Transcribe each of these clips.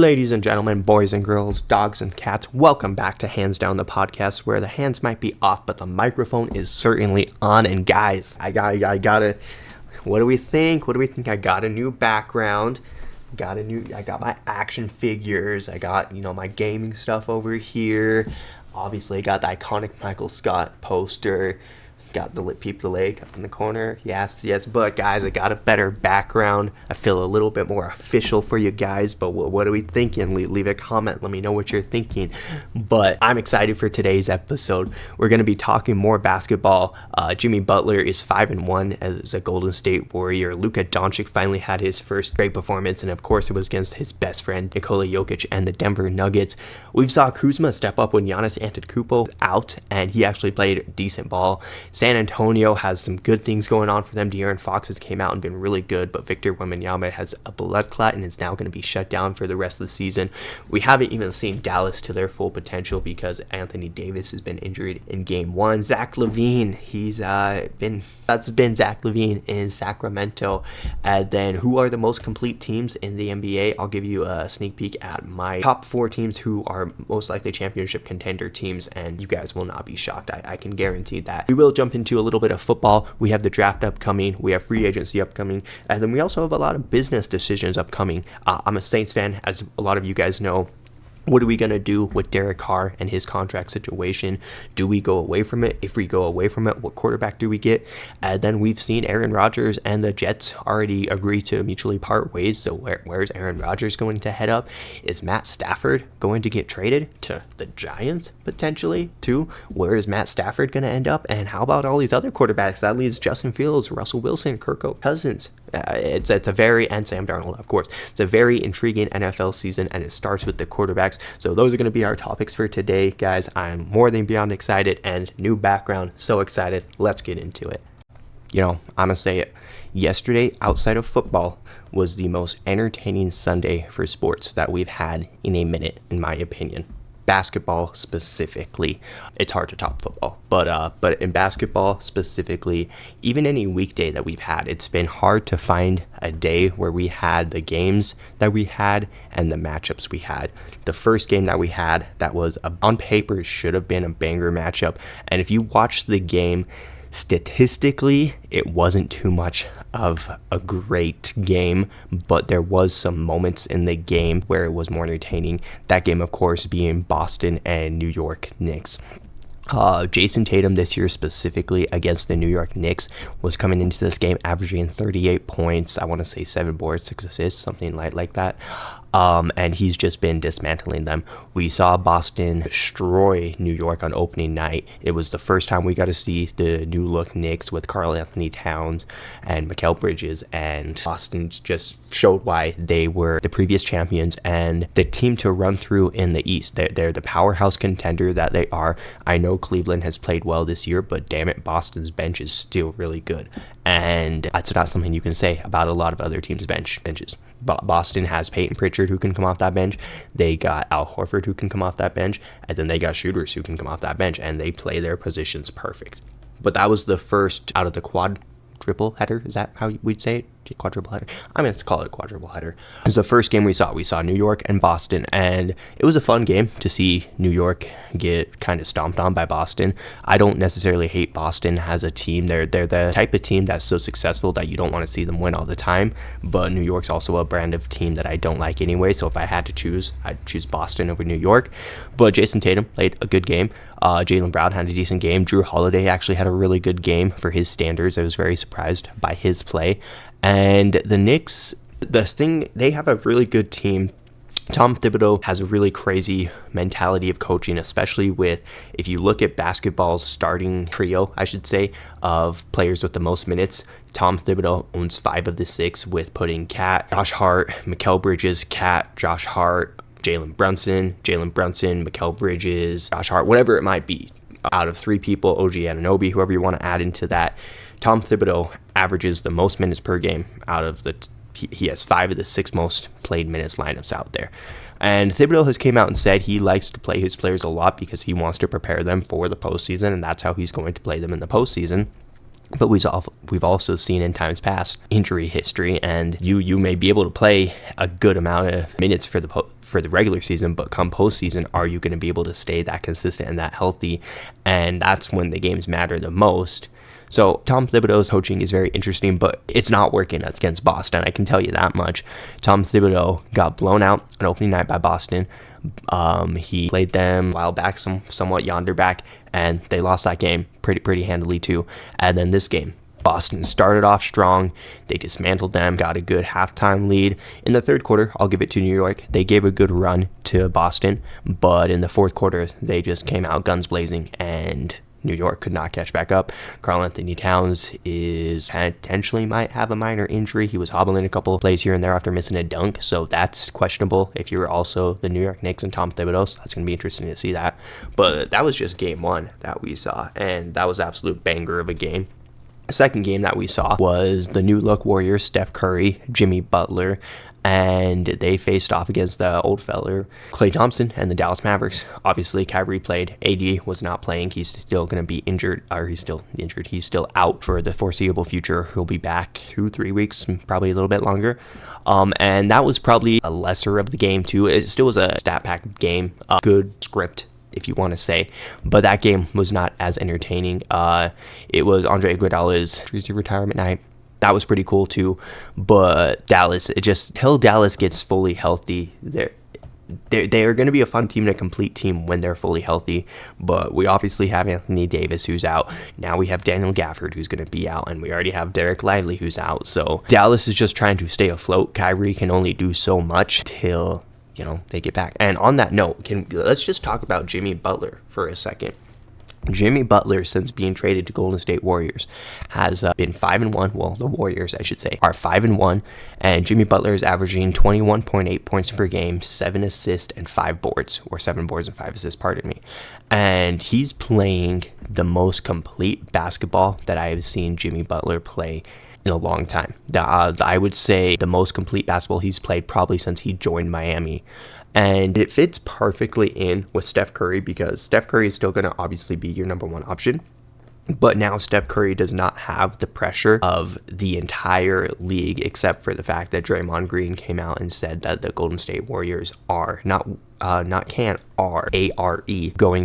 Ladies and gentlemen, boys and girls, dogs and cats, welcome back to Hands Down, the podcast where the hands might be off, but the microphone is certainly on. And guys, I got a, what do we think? I got a new background. I got my action figures. I got, my gaming stuff over here. Obviously, I got the iconic Michael Scott poster. Got the peep the leg up in the corner. Yes. But guys, I got a better background. I feel a little bit more official for you guys. But what are we thinking? Leave a comment. Let me know what you're thinking. But I'm excited for today's episode. We're going to be talking more basketball. Jimmy Butler is 5-1 as a Golden State Warrior. Luka Doncic finally had his first great performance. And of course, it was against his best friend, Nikola Jokic, and the Denver Nuggets. We saw Kuzma step up when Giannis Antetokounmpo was out. And he actually played decent ball. San Antonio has some good things going on for them. De'Aaron Fox has came out and been really good, but Victor Wembanyama has a blood clot and is now going to be shut down for the rest of the season. We haven't even seen Dallas to their full potential because Anthony Davis has been injured in Game 1. Zach LaVine, that's been Zach LaVine in Sacramento. And then who are the most complete teams in the NBA? I'll give you a sneak peek at my top 4 teams who are most likely championship contender teams, and you guys will not be shocked. I can guarantee that. We will jump into a little bit of football. We have the draft upcoming, we have free agency upcoming, and then we also have a lot of business decisions upcoming. I'm a Saints fan, as a lot of you guys know. What are we going to do with Derek Carr and his contract situation? Do we go away from it? If we go away from it, what quarterback do we get? And then we've seen Aaron Rodgers and the Jets already agree to mutually part ways. So where's Aaron Rodgers going to head up? Is Matt Stafford going to get traded to the Giants potentially too? Where is Matt Stafford going to end up? And how about all these other quarterbacks? That leaves Justin Fields, Russell Wilson, Kirk Cousins. And Sam Darnold, of course. It's a very intriguing NFL season, and it starts with the quarterbacks. So those are going to be our topics for today, guys. I'm more than beyond excited, and new background, so excited. Let's get into it. I'm going to say it. Yesterday, outside of football, was the most entertaining Sunday for sports that we've had in a minute, in my opinion. Basketball specifically, it's hard to top football, but in basketball specifically, even any weekday that we've had, it's been hard to find a day where we had the games that we had and the matchups we had. The first game that we had that was on paper should have been a banger matchup, and if you watch the game, statistically, it wasn't too much of a great game, but there was some moments in the game where it was more entertaining. That game, of course, being Boston and New York Knicks. Jason Tatum this year specifically against the New York Knicks was coming into this game averaging 38 points. I want to say 7 boards, 6 assists, something like that. And he's just been dismantling them. We saw Boston destroy New York on opening night. It was the first time we got to see the new look Knicks with Karl Anthony Towns and Mikal Bridges, and Boston just showed why they were the previous champions and the team to run through in the East. They're the powerhouse contender that they are. I know Cleveland has played well this year, but damn it, Boston's bench is still really good. And that's not something you can say about a lot of other teams' benches. Boston has Peyton Pritchard who can come off that bench. They got Al Horford who can come off that bench. And then they got shooters who can come off that bench. And they play their positions perfect. But that was the first out of the quadruple header. Is that how we'd say it? Quadruple header. I'm going to call it a quadruple header. It was the first game we saw. We saw New York and Boston, and it was a fun game to see New York get kind of stomped on by Boston. I don't necessarily hate Boston as a team. They're the type of team that's so successful that you don't want to see them win all the time, but New York's also a brand of team that I don't like anyway, so if I had to choose, I'd choose Boston over New York. But Jason Tatum played a good game. Jaylen Brown had a decent game. Drew Holiday actually had a really good game for his standards. I was very surprised by his play. And the Knicks, they have a really good team. Tom Thibodeau has a really crazy mentality of coaching, especially with, if you look at basketball's starting trio, I should say, of players with the most minutes, Tom Thibodeau owns 5 of the 6 with putting Cat, Josh Hart, Mikal Bridges, Cat, Josh Hart, Jalen Brunson, Mikal Bridges, Josh Hart, whatever it might be. Out of 3 people, OG Anunoby, whoever you want to add into that, Tom Thibodeau averages the most minutes per game out of he has 5 of the 6 most played minutes lineups out there. And Thibodeau has came out and said he likes to play his players a lot because he wants to prepare them for the postseason, and that's how he's going to play them in the postseason. But we've also seen in times past injury history, and you may be able to play a good amount of minutes for the regular season, but come postseason, are you going to be able to stay that consistent and that healthy? And that's when the games matter the most. So Tom Thibodeau's coaching is very interesting, but it's not working against Boston. I can tell you that much. Tom Thibodeau got blown out on opening night by Boston. He played them a while back, somewhat yonder back, and they lost that game pretty handily too. And then this game, Boston started off strong. They dismantled them, got a good halftime lead. In the third quarter, I'll give it to New York. They gave a good run to Boston, but in the fourth quarter, they just came out guns blazing, and New York could not catch back up. Karl Anthony Towns potentially might have a minor injury. He was hobbling a couple of plays here and there after missing a dunk, so that's questionable if you're also the New York Knicks and Tom Thibodeau. So that's going to be interesting to see that. But that was just game one that we saw, and that was an absolute banger of a game. The second game that we saw was the new look Warriors, Steph Curry, Jimmy Butler, and they faced off against the old feller Klay Thompson and the Dallas Mavericks. Obviously, Kyrie played. AD was not playing. He's still going to be injured, or he's still injured. He's still out for the foreseeable future. He'll be back 2-3 weeks, probably a little bit longer. And that was probably a lesser of the game too. It still was a stat-packed game, a good script, if you want to say, but that game was not as entertaining. It was Andre Iguodala's jersey retirement night. That was pretty cool too, but Dallas, till Dallas gets fully healthy, they are going to be a fun team and a complete team when they're fully healthy. But we obviously have Anthony Davis, who's out. Now we have Daniel Gafford, who's going to be out, and we already have Derek Lively, who's out. So Dallas is just trying to stay afloat. Kyrie can only do so much till they get back. And on that note, let's just talk about Jimmy Butler for a second. Jimmy Butler, since being traded to Golden State Warriors, has been 5-1. Well, the Warriors, I should say, are 5-1, and Jimmy Butler is averaging 21.8 points per game, 7 assists and 5 boards, or 7 boards and 5 assists, pardon me. And he's playing the most complete basketball that I have seen Jimmy Butler play in a long time. I would say the most complete basketball he's played probably since he joined Miami. And it fits perfectly in with Steph Curry, because Steph Curry is still going to obviously be your number one option. But now Steph Curry does not have the pressure of the entire league, except for the fact that Draymond Green came out and said that the Golden State Warriors are going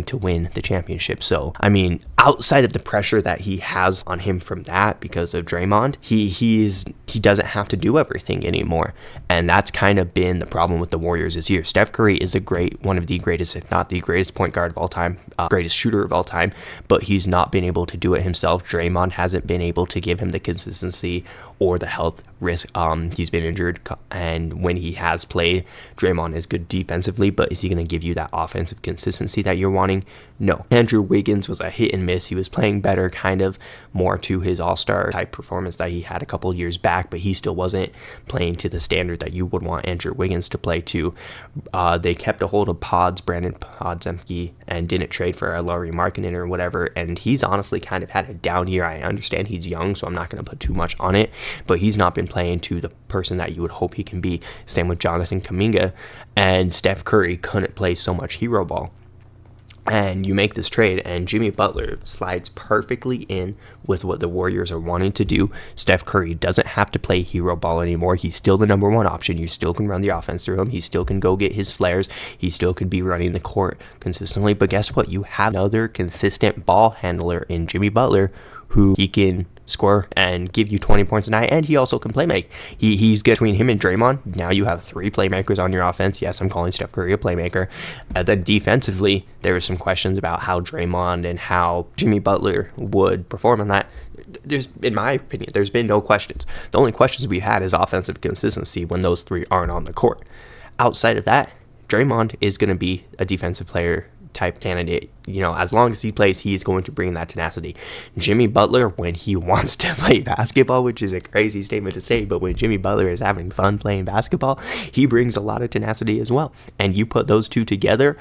to win the championship. So, I mean, outside of the pressure that he has on him from that because of Draymond, he doesn't have to do everything anymore. And that's kind of been the problem with the Warriors this year. Steph Curry is one of the greatest, if not the greatest point guard of all time, greatest shooter of all time, but he's not been able to do it himself. Draymond hasn't been able to give him the consistency or the health risk. He's been injured, and when he has played, Draymond is good defensively, but is he going to give you that offensive consistency that you're wanting? No. Andrew Wiggins was a hit and miss. He was playing better, kind of more to his all-star type performance that he had a couple years back, but he still wasn't playing to the standard that you would want Andrew Wiggins to play to. They kept a hold of Brandon Podziemski, and didn't trade for Lauri Markkanen or whatever, and he's honestly kind of had a down year. I understand he's young, so I'm not going to put too much on it, but he's not been playing to the person that you would hope he can be. Same with Jonathan Kuminga, and Steph Curry couldn't play so much hero ball. And you make this trade, and Jimmy Butler slides perfectly in with what the Warriors are wanting to do. Steph Curry doesn't have to play hero ball anymore. He's still the number one option. You still can run the offense through him. He still can go get his flares. He still could be running the court consistently. But guess what? You have another consistent ball handler in Jimmy Butler, who he can score and give you 20 points a night, and he also can play make. He's good between him and Draymond. Now you have 3 playmakers on your offense. Yes, I'm calling Steph Curry a playmaker. Then defensively, there were some questions about how Draymond and how Jimmy Butler would perform on that. In my opinion, there's been no questions. The only questions we had is offensive consistency when those 3 aren't on the court. Outside of that, Draymond is going to be a defensive player type candidate. As long as he plays, he's going to bring that tenacity. Jimmy Butler, when he wants to play basketball, which is a crazy statement to say, but when Jimmy Butler is having fun playing basketball, he brings a lot of tenacity as well. And you put those two together,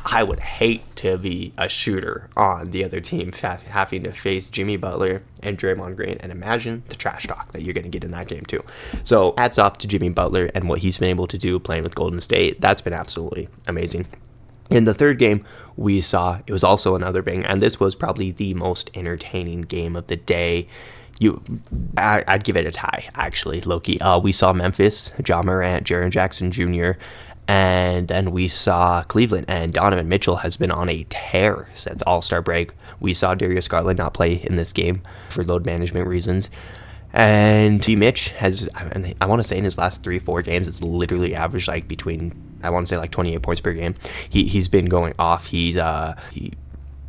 I would hate to be a shooter on the other team having to face Jimmy Butler and Draymond Green, and imagine the trash talk that you're going to get in that game too. So hats off to Jimmy Butler and what he's been able to do playing with Golden State. That's been absolutely amazing. In the third game, we saw it was also another bang, and this was probably the most entertaining game of the day. I'd give it a tie, actually, Loki. We saw Memphis, Ja Morant, Jaren Jackson Jr., and then we saw Cleveland, and Donovan Mitchell has been on a tear since All-Star break. We saw Darius Garland not play in this game for load management reasons. And G. Mitch has, I want to say in his last 3-4 games, it's literally averaged like between, I want to say like 28 points per game. He's been going off. He's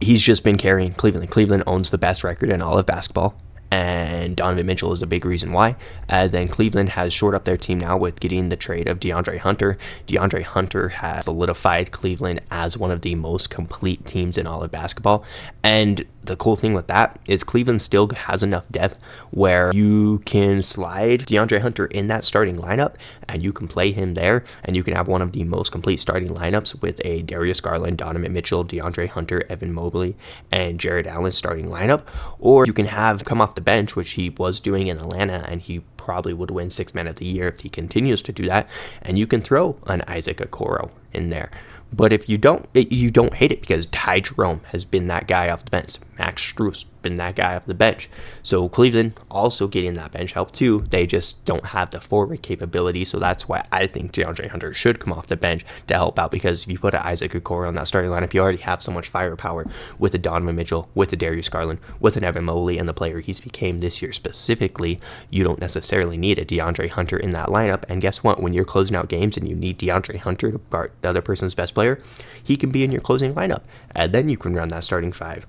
just been carrying Cleveland. Cleveland owns the best record in all of basketball, and Donovan Mitchell is a big reason why. Then Cleveland has shored up their team now with getting the trade of DeAndre Hunter. DeAndre Hunter has solidified Cleveland as one of the most complete teams in all of basketball. And the cool thing with that is Cleveland still has enough depth where you can slide DeAndre Hunter in that starting lineup and you can play him there, and you can have one of the most complete starting lineups with a Darius Garland, Donovan Mitchell, DeAndre Hunter, Evan Mobley, and Jared Allen starting lineup. Or you can have come off the bench, which he was doing in Atlanta, and he probably would win 6 Man of the Year if he continues to do that, and you can throw an Isaac Okoro in there. But if you don't hate it, because Ty Jerome has been that guy off the bench. Max Strus been that guy off the bench. So Cleveland also getting that bench help too. They just don't have the forward capability. So that's why I think DeAndre Hunter should come off the bench to help out. Because if you put an Isaac Okoro on that starting lineup, you already have so much firepower with a Donovan Mitchell, with a Darius Garland, with an Evan Mobley, and the player he's became this year specifically. You don't necessarily need a DeAndre Hunter in that lineup. And guess what? When you're closing out games and you need DeAndre Hunter to guard the other person's best player, he can be in your closing lineup, and then you can run that starting five.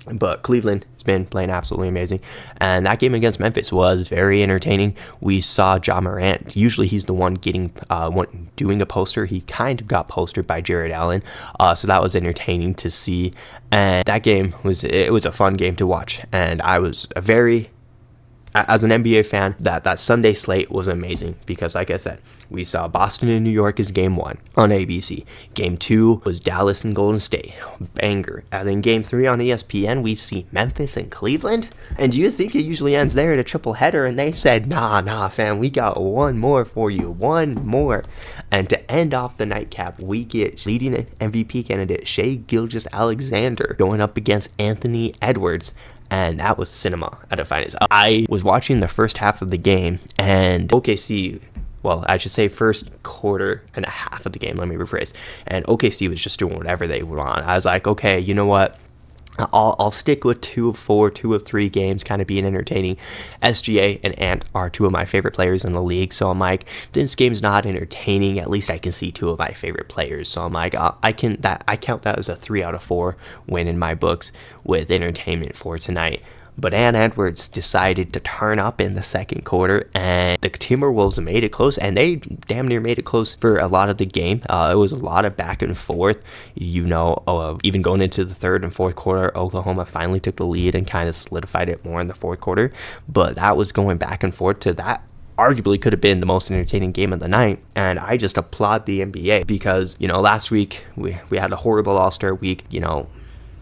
But Cleveland has been playing absolutely amazing, and that game against Memphis was very entertaining. We saw Ja Morant. Usually he's the one getting doing a poster. He kind of got postered by Jared Allen, so that was entertaining to see. And that game was a fun game to watch, and I was as an NBA fan, that Sunday slate was amazing because, like I said, we saw Boston and New York as Game 1 on ABC. Game 2 was Dallas and Golden State. Banger. And then Game 3 on ESPN, we see Memphis and Cleveland. And do you think it usually ends there at a triple header? And they said, nah, fam, we got one more for you. One more. And to end off the nightcap, we get leading MVP candidate Shai Gilgeous-Alexander going up against Anthony Edwards. And that was cinema at its finest. I was watching the first half of the game, and OKC, well, I should say first quarter and a half of the game, let me rephrase, and OKC was just doing whatever they want. I was like, okay, you know what? I'll stick with 2 of 4, 2 of 3 games kind of being entertaining. SGA and Ant are 2 of my favorite players in the league, so I'm like, this game's not entertaining. At least I can see 2 of my favorite players, so I'm like, I count that as a 3 out of 4 win in my books with entertainment for tonight. But Ant Edwards decided to turn up in the second quarter, and the Timberwolves made it close, and they damn near made it close for a lot of the game. It was a lot of back and forth. Even going into the third and fourth quarter, Oklahoma finally took the lead and kind of solidified it more in the fourth quarter. But that was going back and forth to that. Arguably could have been the most entertaining game of the night, and I just applaud the NBA because, last week we had a horrible All-Star week,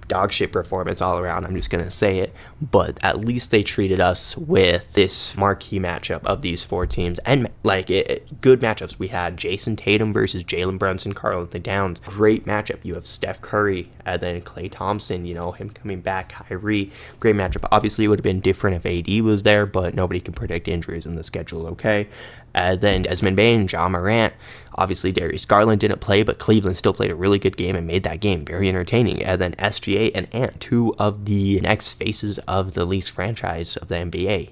dog shit performance all around, I'm just gonna say it, but at least they treated us with this marquee matchup of these 4 teams, and good matchups. We had Jason Tatum versus Jalen Brunson, Karl Anthony Towns, great matchup. You have Steph Curry and then Klay Thompson, him coming back, Kyrie, great matchup. Obviously it would have been different if AD was there, but nobody can predict injuries in the schedule, okay? Then Desmond Bane, Ja Morant, obviously Darius Garland didn't play, but Cleveland still played a really good game and made that game very entertaining. And then SGA and Ant, 2 of the next faces of the least franchise of the NBA.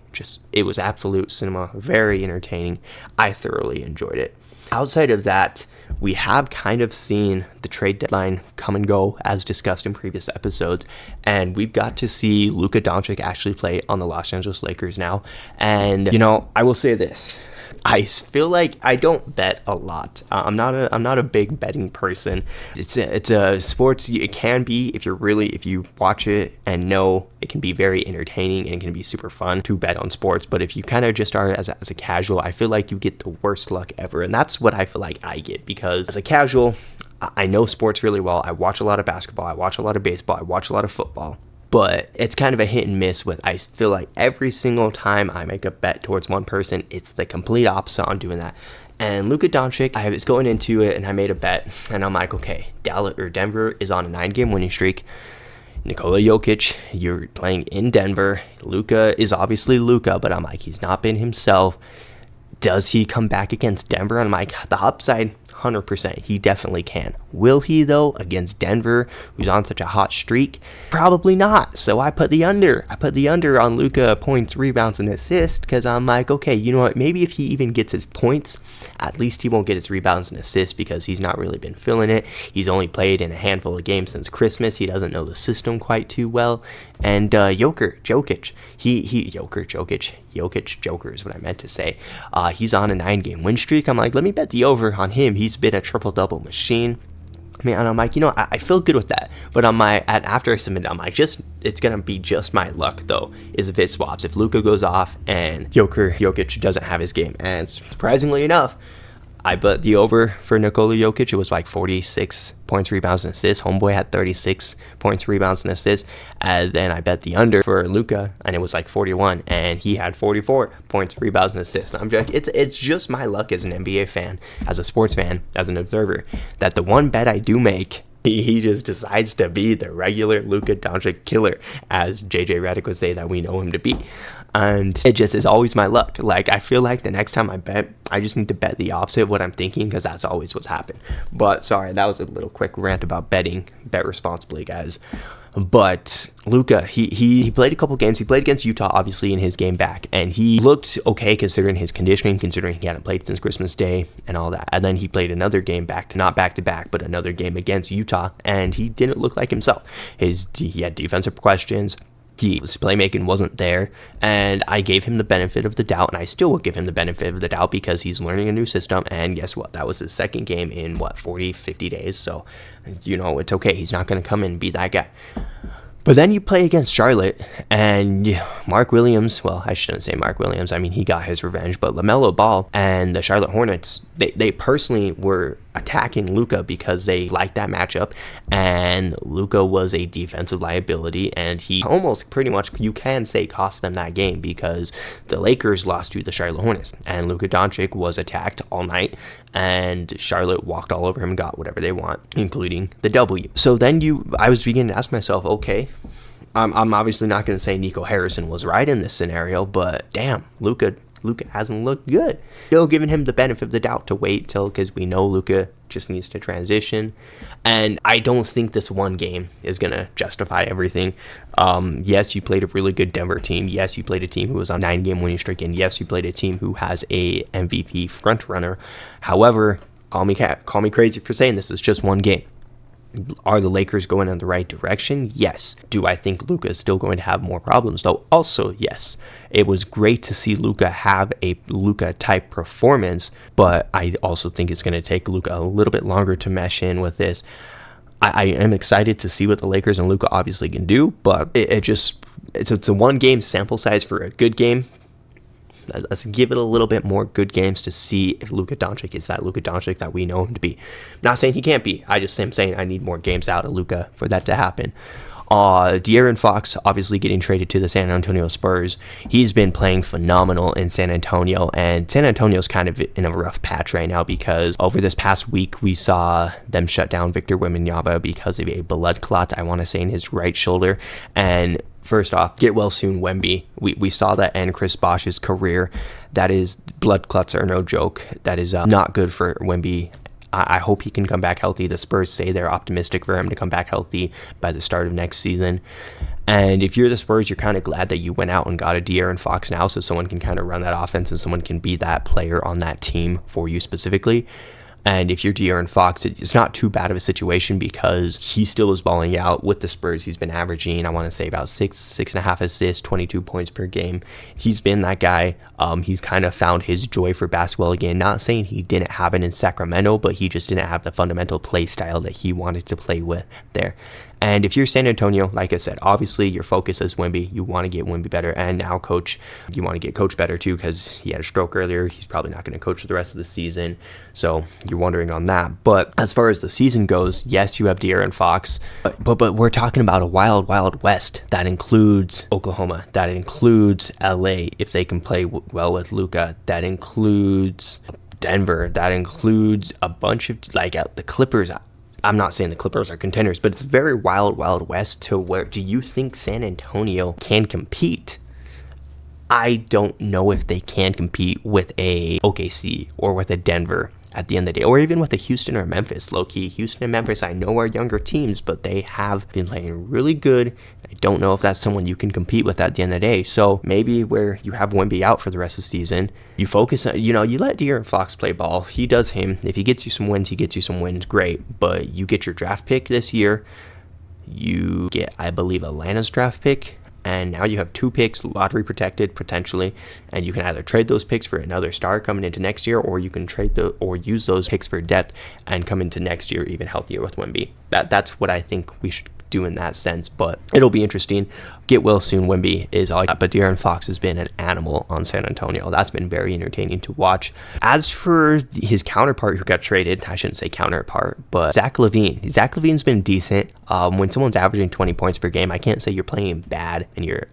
It was absolute cinema, very entertaining. I thoroughly enjoyed it. Outside of that, we have kind of seen the trade deadline come and go as discussed in previous episodes, and we've got to see Luka Doncic actually play on the Los Angeles Lakers now. And I will say this, I feel like I don't bet a lot. I'm not a big betting person. It's a sports. It can be if you watch it and know it can be very entertaining and it can be super fun to bet on sports. But if you kind of just are as a casual, I feel like you get the worst luck ever, and that's what I feel like I get because as a casual, I know sports really well. I watch a lot of basketball. I watch a lot of baseball. I watch a lot of football. But it's kind of a hit and miss with, I feel like every single time I make a bet towards one person, it's the complete opposite on doing that. And Luka Doncic, I was going into it and I made a bet, and I'm like, okay, Denver is on a 9-game winning streak. Nikola Jokic, you're playing in Denver. Luka is obviously Luka, but I'm like, he's not been himself. Does he come back against Denver? And I'm like, the upside, 100%. He definitely can. Will he, though, against Denver, who's on such a hot streak? Probably not. So I put the under. I put the under on Luka points, rebounds, and assists because I'm like, okay, you know what? Maybe if he even gets his points, at least he won't get his rebounds and assists because he's not really been feeling it. He's only played in a handful of games since Christmas. He doesn't know the system quite too well. And Joker is what I meant to say. He's on a 9-game win streak. I'm like, let me bet the over on him. He's been a triple-double machine. Man, and I'm like, I feel good with that. But after I submit, I'm like, it's gonna be just my luck though. Is if it swaps, if Luka goes off and Jokic doesn't have his game, and surprisingly enough, I bet the over for Nikola Jokic. It was like 46 points, rebounds, and assists. Homeboy had 36 points, rebounds, and assists. And then I bet the under for Luka, and it was like 41, and he had 44 points, rebounds, and assists. And I'm just, it's just my luck as an NBA fan, as a sports fan, as an observer, that the one bet I do make, he just decides to be the regular Luka Doncic killer, as JJ Redick would say that we know him to be. And it just is always my luck. Like, I feel like the next time I bet, I just need to bet the opposite of what I'm thinking, because that's always what's happened. But sorry, that was a little quick rant about betting. Bet responsibly, guys. But Luka, he played a couple games. He played against Utah, obviously, in his game back, and he looked okay considering his conditioning, considering he hadn't played since Christmas Day and all that. And then he played another game not back to back, but another game against Utah, and he didn't look like himself. He had defensive questions. His playmaking wasn't there, and I gave him the benefit of the doubt, and I still will give him the benefit of the doubt because he's learning a new system. And guess what? That was his second game in 50 days. So, it's okay. He's not going to come in and be that guy. But then you play against Charlotte, and Mark Williams, well, I shouldn't say Mark Williams. I mean, he got his revenge, but LaMelo Ball and the Charlotte Hornets, they personally were attacking Luka because they liked that matchup, and Luka was a defensive liability, and he almost pretty much, you can say, cost them that game because the Lakers lost to the Charlotte Hornets, and Luka Doncic was attacked all night, and Charlotte walked all over him and got whatever they want, including the W. So then I was beginning to ask myself, okay, I'm obviously not going to say Nico Harrison was right in this scenario, but damn, Luka hasn't looked good. Still giving him the benefit of the doubt to wait till, because we know Luka just needs to transition. And I don't think this one game is going to justify everything. Yes, you played a really good Denver team. Yes, you played a team who was on a 9-game winning streak. And yes, you played a team who has a MVP frontrunner. However, call me crazy for saying this. It's just one game. Are the Lakers going in the right direction? Yes. Do I think Luka is still going to have more problems, though? Also, yes. It was great to see Luka have a Luka-type performance, but I also think it's going to take Luka a little bit longer to mesh in with this. I am excited to see what the Lakers and Luka obviously can do, but it's a one-game sample size for a good game. Let's give it a little bit more good games to see if Luka Doncic is that Luka Doncic that we know him to be. I'm not saying he can't be. I just am saying I need more games out of Luka for that to happen. De'Aaron Fox obviously getting traded to the San Antonio Spurs. He's been playing phenomenal in San Antonio, and San Antonio's kind of in a rough patch right now because over this past week we saw them shut down Victor Wembanyama because of a blood clot, I want to say, in his right shoulder. And first off, get well soon, Wemby. We saw that end Chris Bosh's career. That is, blood clots are no joke. That is not good for Wemby. I hope he can come back healthy. The Spurs say they're optimistic for him to come back healthy by the start of next season. And if you're the Spurs, you're kind of glad that you went out and got a De'Aaron Fox now so someone can kind of run that offense and someone can be that player on that team for you specifically. And if you're De'Aaron Fox, it's not too bad of a situation because he still is balling out with the Spurs. He's been averaging, I want to say, about 6.5 assists, 22 points per game. He's been that guy. He's kind of found his joy for basketball again. Not saying he didn't have it in Sacramento, but he just didn't have the fundamental play style that he wanted to play with there. And if you're San Antonio, like I said, obviously your focus is Wemby. You want to get Wemby better. And now Coach, you want to get Coach better too because he had a stroke earlier. He's probably not going to coach for the rest of the season. So you're wondering on that. But as far as the season goes, yes, you have De'Aaron Fox. But we're talking about a wild, wild west. That includes Oklahoma. That includes LA if they can play well with Luka. That includes Denver. That includes a bunch of the Clippers. I'm not saying the Clippers are contenders, but it's very wild west to where do you think San Antonio can compete? I don't know if they can compete with a OKC or with a Denver at the end of the day, or even with a Houston or Memphis. Low-key, Houston and Memphis, I know are younger teams, but they have been playing really good. I don't know if that's someone you can compete with at the end of the day. So maybe where you have Wemby out for the rest of the season, you focus on, you let De'Aaron Fox play ball. He does him. If he gets you some wins, he gets you some wins. Great. But you get your draft pick this year. You get, I believe, Atlanta's draft pick. And now you have 2 picks, lottery protected potentially, and you can either trade those picks for another star coming into next year, or you can or use those picks for depth and come into next year even healthier with Wemby. That's what I think we should do in that sense, but it'll be interesting. Get well soon. Wemby is all I got, but De'Aaron Fox has been an animal on San Antonio. That's been very entertaining to watch. As for his counterpart who got traded, I shouldn't say counterpart, but Zach LaVine. Zach LaVine's been decent. When someone's averaging 20 points per game, I can't say you're playing bad, and you're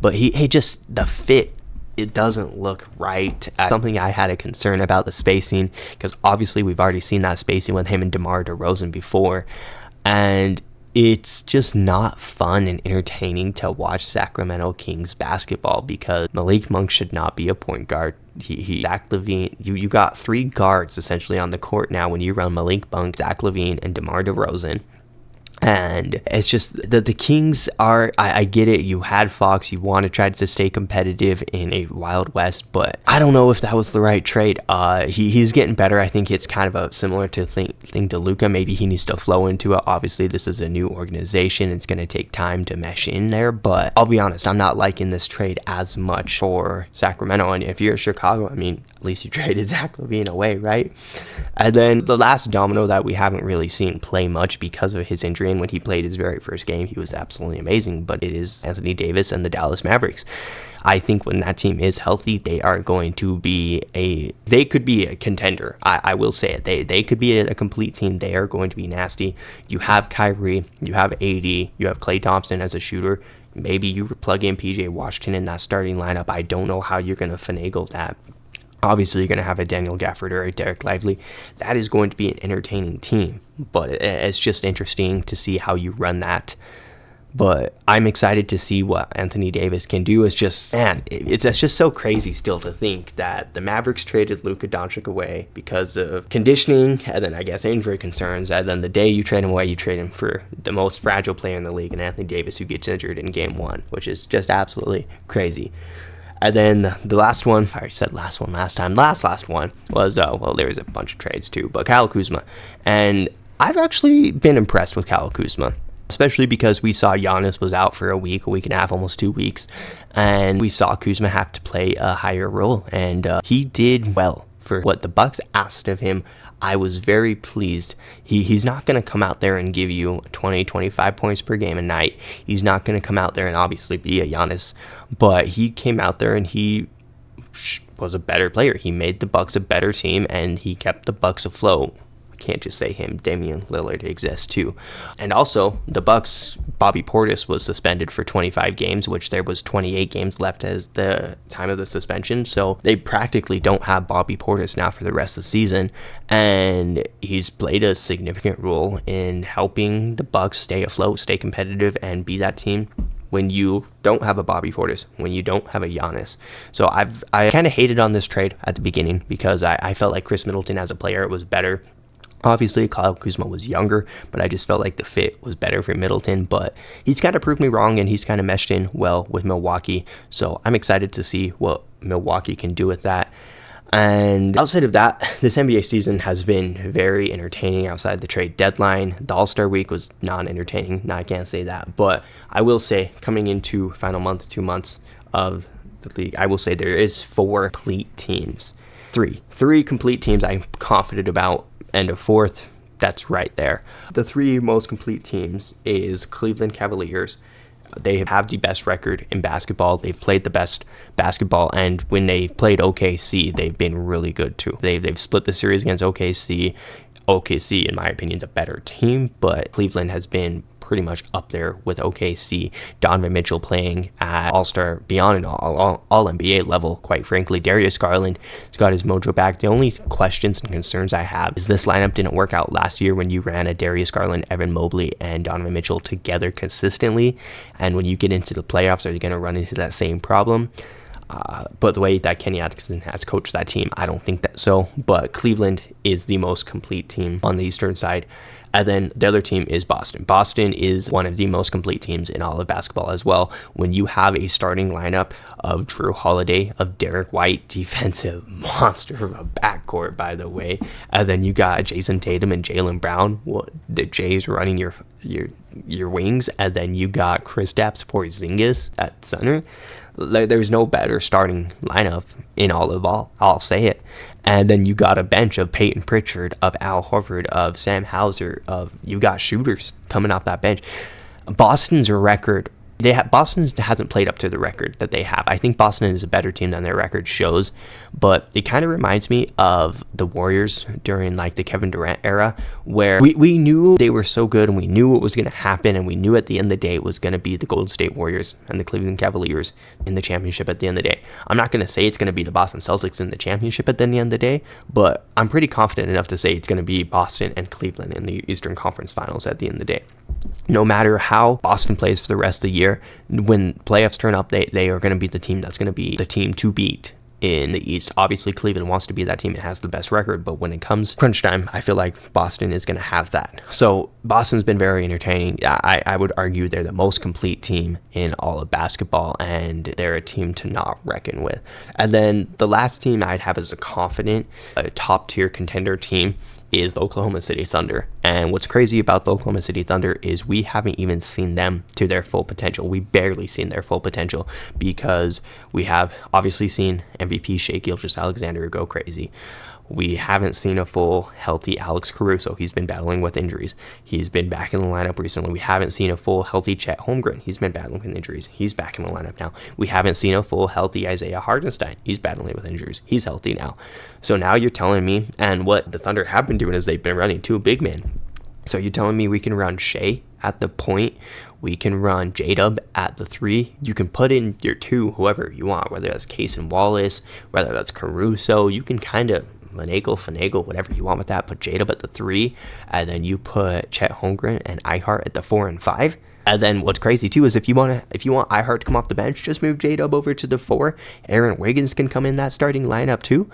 but he just, the fit, it doesn't look right. Something I had a concern about, the spacing, because obviously we've already seen that spacing with him and DeMar DeRozan before, and it's just not fun and entertaining to watch Sacramento Kings basketball, because Malik Monk should not be a point guard. Zach LaVine, you got 3 guards essentially on the court now when you run Malik Monk, Zach LaVine, and DeMar DeRozan. And it's just the Kings are, I get it, you had Fox, you want to try to stay competitive in a Wild West, but I don't know if that was the right trade. He's getting better. I think it's kind of a similar thing to Luka. Maybe he needs to flow into it. Obviously, this is a new organization. It's going to take time to mesh in there, but I'll be honest, I'm not liking this trade as much for Sacramento. And if you're Chicago, I mean, at least you traded Zach LaVine away, right? And then the last domino that we haven't really seen play much because of his injury, and when he played his very first game, he was absolutely amazing, but it is Anthony Davis and the Dallas Mavericks. I think when that team is healthy, they are going to be they could be a contender. I will say it. They could be a complete team. They are going to be nasty. You have Kyrie, you have AD, you have Klay Thompson as a shooter. Maybe you plug in PJ Washington in that starting lineup. I don't know how you're going to finagle that. Obviously, you're going to have a Daniel Gafford or a Derek Lively. That is going to be an entertaining team, but it's just interesting to see how you run that. But I'm excited to see what Anthony Davis can do. It's just, man, it's just so crazy still to think that the Mavericks traded Luka Doncic away because of conditioning and then I guess injury concerns. And then the day you trade him away, you trade him for the most fragile player in the league, and Anthony Davis, who gets injured in game 1, which is just absolutely crazy. And then the last one, I already said last one last time. Last one was, well, there was a bunch of trades too, but Kyle Kuzma. And I've actually been impressed with Kyle Kuzma, especially because we saw Giannis was out for a week and a half, almost 2 weeks. And we saw Kuzma have to play a higher role. And he did well for what the Bucks asked of him. I was very pleased. He's not going to come out there and give you 20, 25 points per game a night. He's not going to come out there and obviously be a Giannis, but he came out there and he was a better player. He made the Bucks a better team, and he kept the Bucks afloat. Can't just say him. Damian Lillard exists too. And also, the Bucks, Bobby Portis was suspended for 25 games, which there was 28 games left as the time of the suspension. So they practically don't have Bobby Portis now for the rest of the season. And he's played a significant role in helping the Bucks stay afloat, stay competitive, and be that team when you don't have a Bobby Portis, when you don't have a Giannis. So I kind of hated on this trade at the beginning because I felt like Chris Middleton as a player was better. Obviously, Kyle Kuzma was younger, but I just felt like the fit was better for Middleton. But he's kind of proved me wrong, and he's kind of meshed in well with Milwaukee. So I'm excited to see what Milwaukee can do with that. And outside of that, this NBA season has been very entertaining outside the trade deadline. The All-Star Week was non-entertaining. No, I can't say that. But I will say, coming into final month, 2 months of the league, I will say there is 4 complete teams. Three complete teams I'm confident about. End of 4th, that's right there. The 3 most complete teams is Cleveland Cavaliers. They have the best record in basketball. They've played the best basketball, and when they've played OKC, they've been really good too. They've split the series against OKC. OKC, in my opinion, is a better team, but Cleveland has been pretty much up there with OKC. Donovan Mitchell playing at all-star, beyond an all-NBA level, quite frankly. Darius Garland has got his mojo back. The only questions and concerns I have is this lineup didn't work out last year when you ran a Darius Garland, Evan Mobley, and Donovan Mitchell together consistently. And when you get into the playoffs, are you going to run into that same problem? But the way that Kenny Atkinson has coached that team, I don't think that so. But Cleveland is the most complete team on the Eastern side. And then the other team is Boston. Boston is one of the most complete teams in all of basketball as well. When you have a starting lineup of Drew Holiday, of Derek White, defensive monster of a backcourt, by the way, and then you got Jason Tatum and Jaylen Brown, the Jays running your wings, and then you got Kristaps Porzingis at center. There's no better starting lineup in all of all. I'll say it. And then you got a bench of Peyton Pritchard, of Al Horford, of Sam Hauser, you got shooters coming off that bench. Boston's record, Boston hasn't played up to the record that they have. I think Boston is a better team than their record shows, but it kind of reminds me of the Warriors during like the Kevin Durant era, where we knew they were so good and we knew what was going to happen, and we knew at the end of the day it was going to be the Golden State Warriors and the Cleveland Cavaliers in the championship at the end of the day. I'm not going to say it's going to be the Boston Celtics in the championship at the end of the day, but I'm pretty confident enough to say it's going to be Boston and Cleveland in the Eastern Conference Finals at the end of the day. No matter how Boston plays for the rest of the year, when playoffs turn up, they are going to be the team that's going to be the team to beat in the East. Obviously, Cleveland wants to be that team. It has the best record, but when it comes crunch time, I feel like Boston is going to have that. So Boston's been very entertaining. I would argue they're the most complete team in all of basketball, and they're a team to not reckon with. And then the last team I'd have as a confident, top-tier contender team is the Oklahoma City Thunder. And what's crazy about the Oklahoma City Thunder is we haven't even seen them to their full potential. We barely seen their full potential because we have obviously seen MVP Shai Gilgeous-Alexander go crazy. We haven't seen a full healthy Alex Caruso. He's been battling with injuries. He's been back in the lineup recently. We haven't seen a full healthy Chet Holmgren. He's been battling with injuries. He's back in the lineup now. We haven't seen a full healthy Isaiah Hartenstein. He's battling with injuries. He's healthy now. So now you're telling me, and what the Thunder have been doing is they've been running two big men. So you're telling me we can run Shai at the point, we can run J-Dub at the 3, you can put in your 2, whoever you want, whether that's Case and Wallace, whether that's Caruso, you can kind of finagle, whatever you want with that. Put J-Dub at the 3, and then you put Chet Holmgren and Ihart at the 4 and 5. And then what's crazy too is if you want Ihart to come off the bench, just move J-Dub over to the 4. Aaron Wiggins can come in that starting lineup too.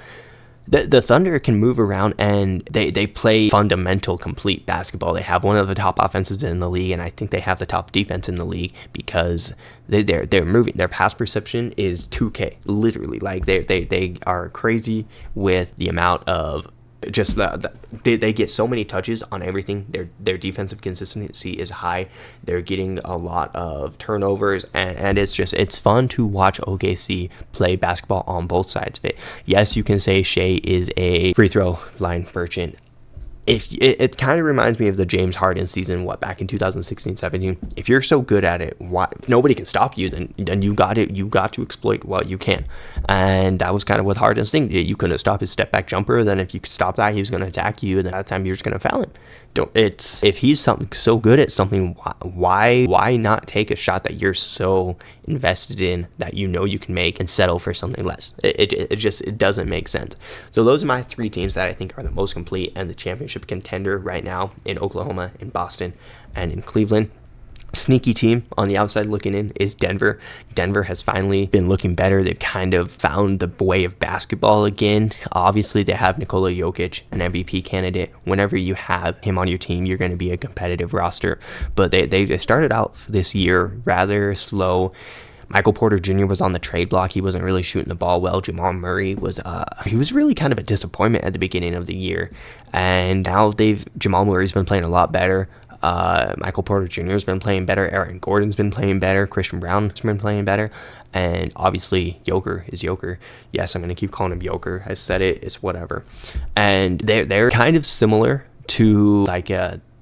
The Thunder can move around, and they play fundamental complete basketball. They have one of the top offenses in the league, and I think they have the top defense in the league because they're moving. Their pass perception is 2K, literally. Like they are crazy with the amount of just they get so many touches on everything. Their defensive consistency is high. They're getting a lot of turnovers, and it's fun to watch OKC play basketball on both sides of it. Yes, you can say Shai is a free throw line merchant. If it kind of reminds me of the James Harden season, back in 2016-17. If you're so good at it, if nobody can stop you, then you got to exploit what you can. And that was kind of what Harden's thing. You couldn't stop his step back jumper. Then if you could stop that, he was going to attack you, and at that time you're just going to foul him. If he's so good at something, why not take a shot that you're so invested in that you know you can make and settle for something less? It doesn't make sense. So those are my 3 teams that I think are the most complete and the championship contender right now in Oklahoma, in Boston, and in Cleveland. Sneaky team on the outside looking in is Denver. Denver has finally been looking better. They've kind of found the way of basketball again. Obviously, they have Nikola Jokic, an MVP candidate. Whenever you have him on your team, you're going to be a competitive roster. But they started out this year rather slow. Michael Porter Jr. was on the trade block. He wasn't really shooting the ball well. Jamal Murray was really kind of a disappointment at the beginning of the year. And now Jamal Murray's been playing a lot better. Michael Porter Jr. has been playing better. Aaron Gordon's been playing better. Christian Brown's been playing better. And obviously, Joker is Joker. Yes, I'm going to keep calling him Joker. I said it. It's whatever. And they're kind of similar to like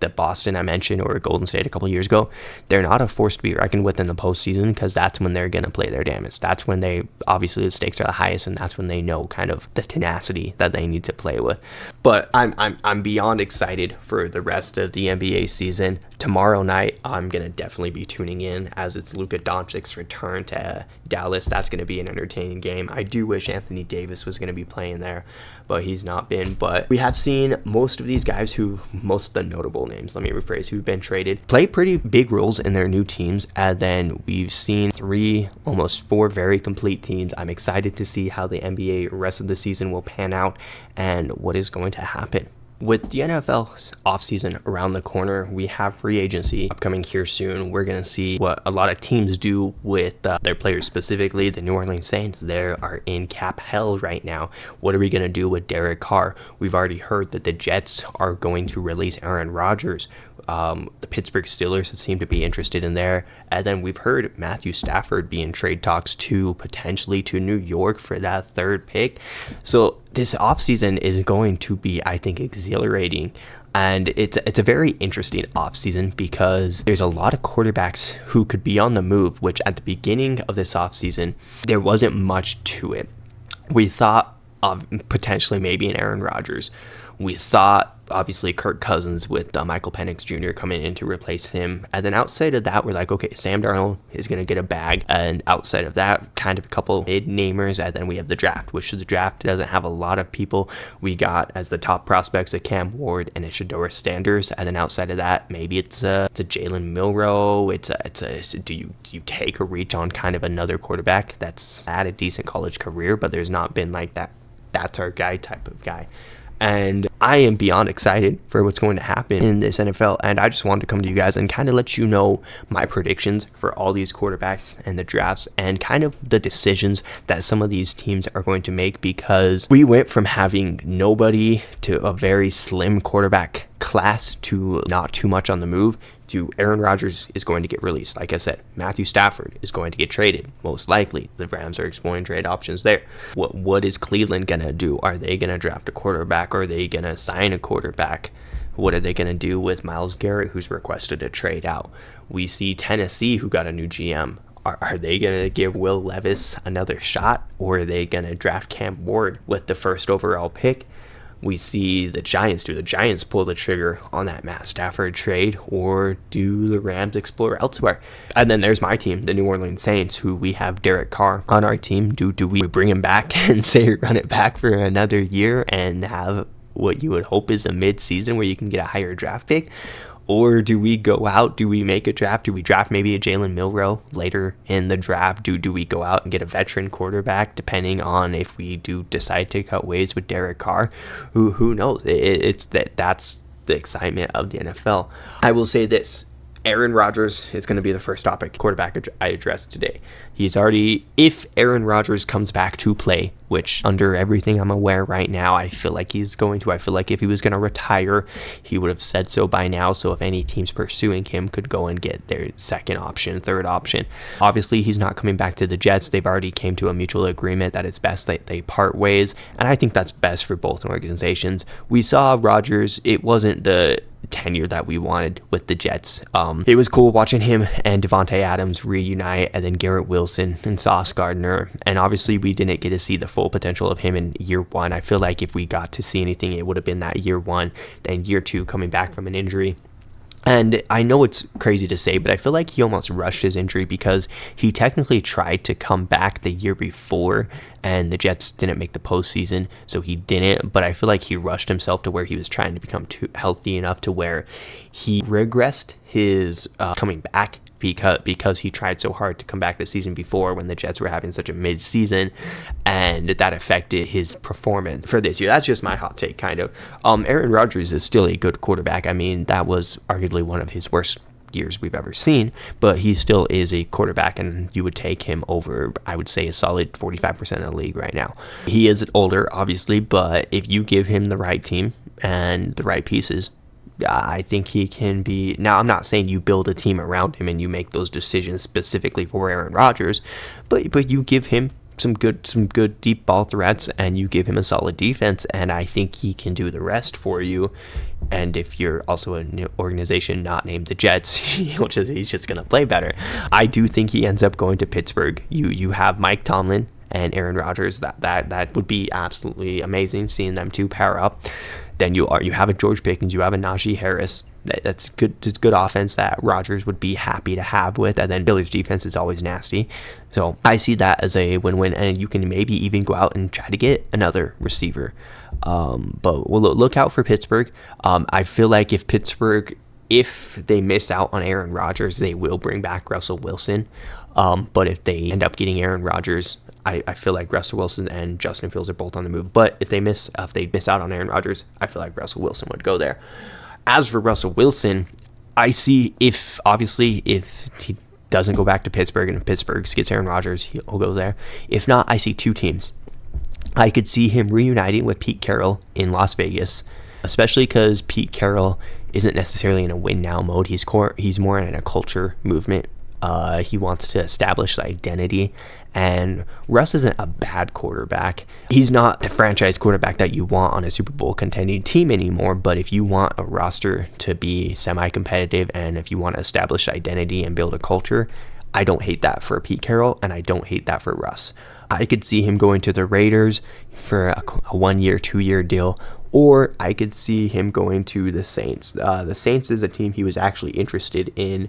the Boston I mentioned or Golden State a couple years ago, they're not a force to be reckoned with in the postseason, because that's when they're going to play their damage. That's when they, obviously the stakes are the highest, and that's when they know kind of the tenacity that they need to play with. But I'm beyond excited for the rest of the NBA season. Tomorrow night, I'm going to definitely be tuning in, as it's Luka Doncic's return to Dallas. That's going to be an entertaining game. I do wish Anthony Davis was going to be playing there, but he's not been. But we have seen most of these guys most of the notable names, let me rephrase, who've been traded, play pretty big roles in their new teams. And then we've seen 3, almost 4 very complete teams. I'm excited to see how the NBA rest of the season will pan out and what is going to happen. With the NFL's offseason around the corner, we have free agency upcoming here soon. We're going to see what a lot of teams do with their players, specifically the New Orleans Saints. They are in cap hell right now. What are we going to do with Derek Carr? We've already heard that the Jets are going to release Aaron Rodgers. The Pittsburgh Steelers have seemed to be interested in there. And then we've heard Matthew Stafford be in trade talks potentially to New York for that 3rd pick. So this offseason is going to be, I think, exhilarating. And it's a very interesting offseason because there's a lot of quarterbacks who could be on the move, which at the beginning of this offseason, there wasn't much to it. We thought of potentially maybe an Aaron Rodgers. We thought, obviously, Kirk Cousins with Michael Penix Jr. coming in to replace him. And then outside of that, we're like, okay, Sam Darnold is going to get a bag. And outside of that, kind of a couple mid-namers. And then we have the draft, which the draft doesn't have a lot of people. We got as the top prospects a Cam Ward and a Shedeur Sanders. And then outside of that, maybe it's a Jalen Milroe. Do you take a reach on kind of another quarterback that's had a decent college career, but there's not been like that's our guy type of guy. And I am beyond excited for what's going to happen in this NFL. And I just wanted to come to you guys and kind of let you know my predictions for all these quarterbacks and the drafts and kind of the decisions that some of these teams are going to make, because we went from having nobody to a very slim quarterback class to not too much on the move to Aaron Rodgers is going to get released. Like I said, Matthew Stafford is going to get traded, most likely. The Rams are exploring trade options there. What is Cleveland going to do? Are they going to draft a quarterback? Are they going to sign a quarterback? What are they going to do with Myles Garrett, who's requested a trade out? We see Tennessee, who got a new GM. Are they going to give Will Levis another shot, or are they going to draft Cam Ward with the 1st overall pick? We see the Giants. Do the Giants pull the trigger on that Matt Stafford trade, or do the Rams explore elsewhere? And then there's my team, the New Orleans Saints, who we have Derek Carr on our team. Do we bring him back and say run it back for another year and have what you would hope is a mid-season where you can get a higher draft pick? Or do we go out? Do we make a draft? Do we draft maybe a Jalen Milroe later in the draft? Do we go out and get a veteran quarterback, depending on if we do decide to cut ways with Derek Carr? Who knows? That's the excitement of the NFL. I will say this. Aaron Rodgers is going to be the first topic quarterback I address today. If Aaron Rodgers comes back to play, which under everything I'm aware right now, I feel like he's going to. I feel like if he was going to retire, he would have said so by now. So if any teams pursuing him could go and get their 2nd option, 3rd option. Obviously, he's not coming back to the Jets. They've already came to a mutual agreement that it's best that they part ways. And I think that's best for both organizations. We saw Rodgers. It wasn't the tenure that we wanted with the Jets. It was cool watching him and Devontae Adams reunite, and then Garrett Wilson and Sauce Gardner, and obviously we didn't get to see the full potential of him in year 1. I feel like if we got to see anything, it would have been that year 1, then year 2 coming back from an injury. And I know it's crazy to say, but I feel like he almost rushed his injury, because he technically tried to come back the year before and the Jets didn't make the postseason, so he didn't. But I feel like he rushed himself to where he was trying to become too healthy enough to where he regressed his coming back, because he tried so hard to come back the season before when the Jets were having such a mid-season, and that affected his performance for this year. That's just my hot take, kind of. Aaron Rodgers is still a good quarterback. I mean, that was arguably one of his worst years we've ever seen, but he still is a quarterback, and you would take him over, I would say, a solid 45% of the league right now. He is older, obviously, but if you give him the right team and the right pieces, I think he can be. Now, I'm not saying you build a team around him and you make those decisions specifically for Aaron Rodgers, but you give him some good deep ball threats, and you give him a solid defense, and I think he can do the rest for you. And if you're also an organization not named the Jets, he's just going to play better. I do think he ends up going to Pittsburgh. You have Mike Tomlin and Aaron Rodgers. That would be absolutely amazing, seeing them two pair up. Then you have a George Pickens, you have a Najee Harris. That's good. It's good offense that Rodgers would be happy to have with, and then Billy's defense is always nasty. So I see that as a win-win, and you can maybe even go out and try to get another receiver. But we'll look out for Pittsburgh. I feel like if they miss out on Aaron Rodgers, they will bring back Russell Wilson. But if they end up getting Aaron Rodgers, I feel like Russell Wilson and Justin Fields are both on the move. But if they miss out on Aaron Rodgers, I feel like Russell Wilson would go there. As for Russell Wilson, I see if he doesn't go back to Pittsburgh and if Pittsburgh gets Aaron Rodgers, he'll go there. If not, I see two teams. I could see him reuniting with Pete Carroll in Las Vegas, especially because Pete Carroll isn't necessarily in a win now mode. He's more in a culture movement. He wants to establish the identity, and Russ isn't a bad quarterback. He's not the franchise quarterback that you want on a Super Bowl contending team anymore, but if you want a roster to be semi-competitive and if you want to establish identity and build a culture, I don't hate that for Pete Carroll, and I don't hate that for Russ. I could see him going to the Raiders for a 1-year, 2-year deal, or I could see him going to the Saints. The Saints is a team he was actually interested in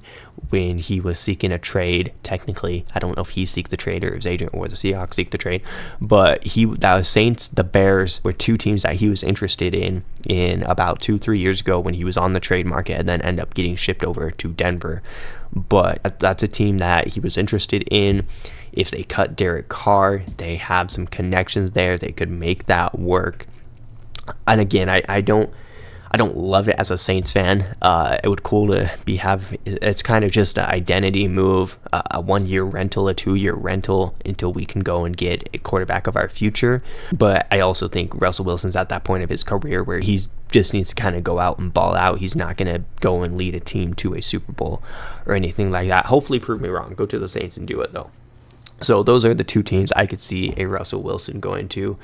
when he was seeking a trade. Technically, I don't know if he seeked the trade or his agent or the Seahawks seek the trade, but that was Saints, the Bears were two teams that he was interested in about 2-3 years ago when he was on the trade market and then end up getting shipped over to Denver. But that's a team that he was interested in. If they cut Derek Carr, they have some connections there. They could make that work. And again, I don't love it as a Saints fan. It would cool to it's kind of just an identity move, a 1-year rental, a 2-year rental until we can go and get a quarterback of our future. But I also think Russell Wilson's at that point of his career where he's just needs to kind of go out and ball out. He's not going to go and lead a team to a Super Bowl or anything like that. Hopefully prove me wrong. Go to the Saints and do it though. So those are the two teams I could see a Russell Wilson going to.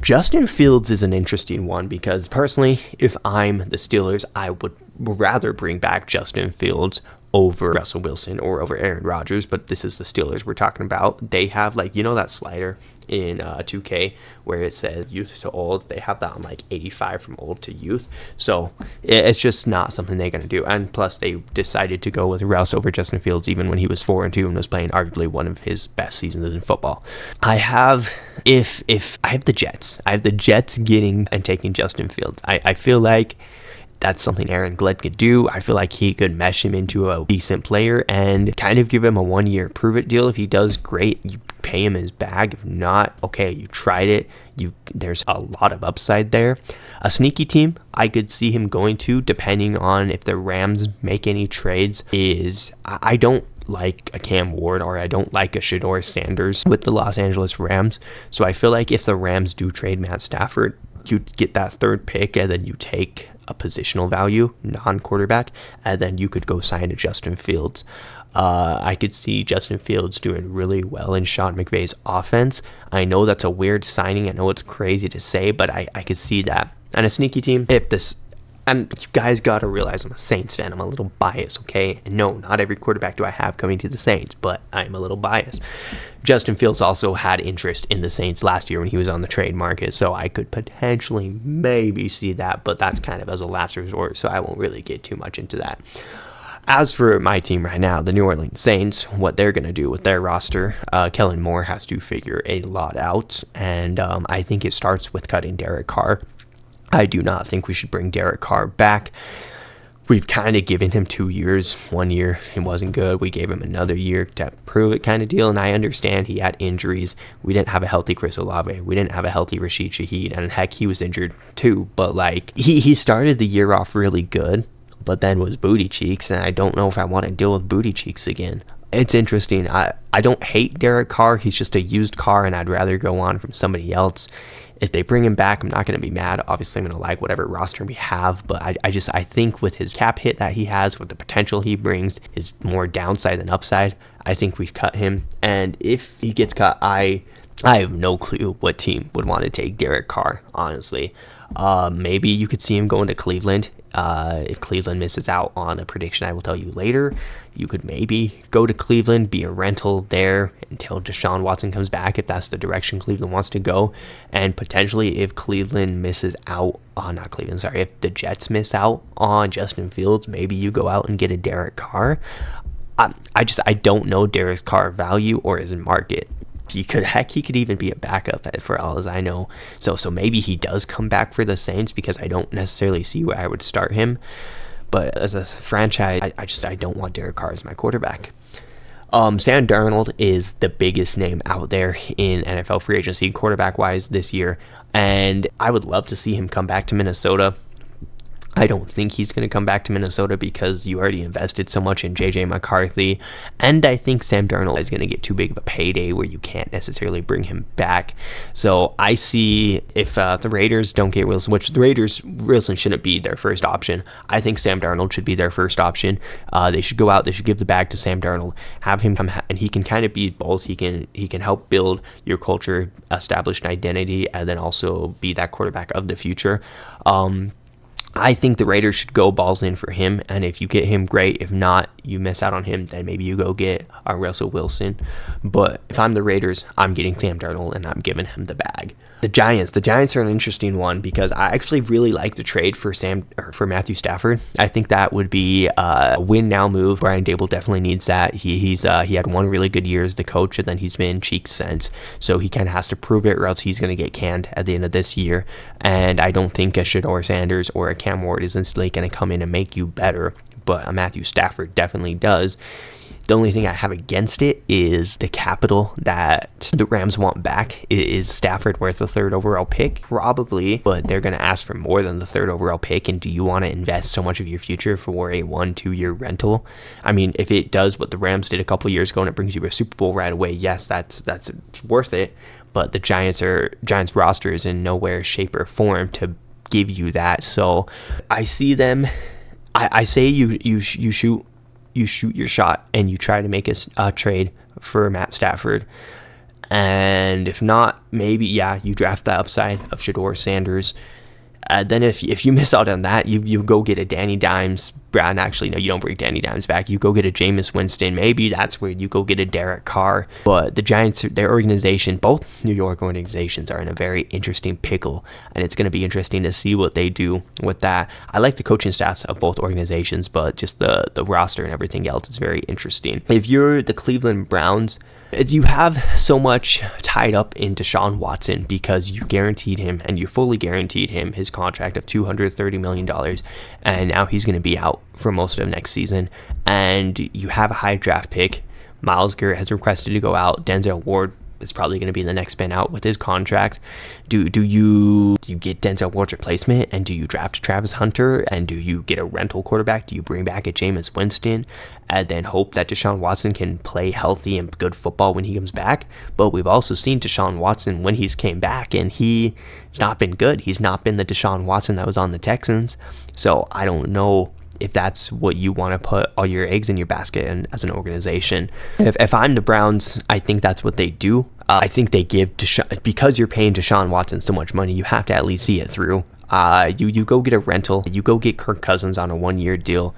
Justin Fields is an interesting one because personally, if I'm the Steelers, I would rather bring back Justin Fields over Russell Wilson or over Aaron Rodgers, but this is the Steelers we're talking about. They have that slider in 2K where it says youth to old. They have that on 85 from old to youth. So it's just not something they're going to do. And plus they decided to go with Russ over Justin Fields even when he was 4-2 and was playing arguably one of his best seasons in football. I have the Jets. I have the Jets getting and taking Justin Fields. I feel like that's something Aaron Glenn could do. I feel like he could mesh him into a decent player and kind of give him a 1-year prove-it deal. If he does, great. You pay him his bag. If not, okay, you tried it. There's a lot of upside there. A sneaky team I could see him going to, depending on if the Rams make any trades, is I don't like a Cam Ward or I don't like a Shedeur Sanders with the Los Angeles Rams. So I feel like if the Rams do trade Matt Stafford, you get that 3rd pick and then you take a positional value, non-quarterback, and then you could go sign a Justin Fields. I could see Justin Fields doing really well in Sean McVay's offense. I know that's a weird signing. I know it's crazy to say, but I could see that. And a sneaky team, and you guys got to realize I'm a Saints fan. I'm a little biased, okay? And no, not every quarterback do I have coming to the Saints, but I'm a little biased. Justin Fields also had interest in the Saints last year when he was on the trade market, so I could potentially maybe see that, but that's kind of as a last resort, so I won't really get too much into that. As for my team right now, the New Orleans Saints, what they're going to do with their roster, Kellen Moore has to figure a lot out, and I think it starts with cutting Derek Carr. I do not think we should bring Derek Carr back. We've kind of given him 2 years. 1 year, it wasn't good. We gave him another year to prove it kind of deal, and I understand he had injuries. We didn't have a healthy Chris Olave. We didn't have a healthy Rashid Shaheed, and heck, he was injured too. But he started the year off really good, but then was booty cheeks, and I don't know if I want to deal with booty cheeks again. It's interesting. I don't hate Derek Carr. He's just a used car, and I'd rather go on from somebody else. If they bring him back, I'm not going to be mad. Obviously, I'm going to like whatever roster we have, but I think with his cap hit that he has, with the potential he brings, is more downside than upside. I think we cut him, and if he gets cut, I I have no clue what team would want to take Derek Carr, honestly. Maybe you could see him going to Cleveland. If Cleveland misses out on a prediction I will tell you later, you could maybe go to Cleveland, be a rental there until Deshaun Watson comes back, if that's the direction Cleveland wants to go. And potentially if Cleveland misses out on, not Cleveland, sorry, if the Jets miss out on Justin Fields, maybe you go out and get a Derek Carr. I don't know Derek Carr value or his market. He could even be a backup for all as I know. So maybe he does come back for the Saints, because I don't necessarily see where I would start him. But as a franchise, I don't want Derek Carr as my quarterback. Sam Darnold is the biggest name out there in NFL free agency quarterback wise this year, and I would love to see him come back to Minnesota. I don't think he's going to come back to Minnesota because you already invested so much in J.J. McCarthy, and I think Sam Darnold is going to get too big of a payday where you can't necessarily bring him back. So I see if the Raiders don't get Wilson, which the Raiders, Wilson shouldn't be their first option. I think Sam Darnold should be their first option. They should go out, they should give the bag to Sam Darnold, have him come, and he can kind of be both. He can help build your culture, establish an identity, and then also be that quarterback of the future. I think the Raiders should go balls in for him, and if you get him, great. If not, you miss out on him, then maybe you go get Russell Wilson. But if I'm the Raiders, I'm getting Sam Darnold, and I'm giving him the bag. The Giants are an interesting one, because I actually really like the trade for Matthew Stafford. I think that would be a win now move. Brian Daboll definitely needs that. He had one really good year as the coach, and then he's been cheeks since. So he kind of has to prove it, or else he's going to get canned at the end of this year. And I don't think a Shedeur Sanders or a Cam Ward is instantly going to come in and make you better, but a Matthew Stafford definitely does. The only thing I have against it is the capital that the Rams want back. Is Stafford worth the 3rd overall pick? Probably, but they're going to ask for more than the 3rd overall pick, and do you want to invest so much of your future for a 1-2 year rental? I mean, if it does what the Rams did a couple years ago and it brings you a Super Bowl right away, yes, that's worth it, but the Giants roster is in nowhere, shape, or form to give you that. So I see them. I say you shoot your shot and you try to make a trade for Matt Stafford, and if not, maybe you draft the upside of Shedeur Sanders. Then if you miss out on that, you go get a Danny Dimes. Actually, no, you don't bring Danny Dimes back. You go get a Jameis Winston. Maybe that's where you go get a Derek Carr. But the Giants, their organization, both New York organizations, are in a very interesting pickle, and it's going to be interesting to see what they do with that. I like the coaching staffs of both organizations, but just the roster and everything else is very interesting. If you're the Cleveland Browns, you have so much tied up in Deshaun Watson, because you guaranteed him, and you fully guaranteed him, his contract of $230 million, and now he's going to be out for most of next season, and you have a high draft pick. Myles Garrett has requested to go out. Denzel Ward is probably going to be the next spin out with his contract. Do you get Denzel Ward's replacement, and do you draft Travis Hunter, and do you get a rental quarterback? Do you bring back a Jameis Winston and then hope that Deshaun Watson can play healthy and good football when he comes back? But we've also seen Deshaun Watson when he's came back, and he's not been good. He's not been the Deshaun Watson that was on the Texans. So I don't know if that's what you want to put all your eggs in your basket in as an organization. If I'm the Browns, I think that's what they do. I think they give because you're paying Deshaun Watson so much money, you have to at least see it through. You go get a rental. You go get Kirk Cousins on a 1-year deal.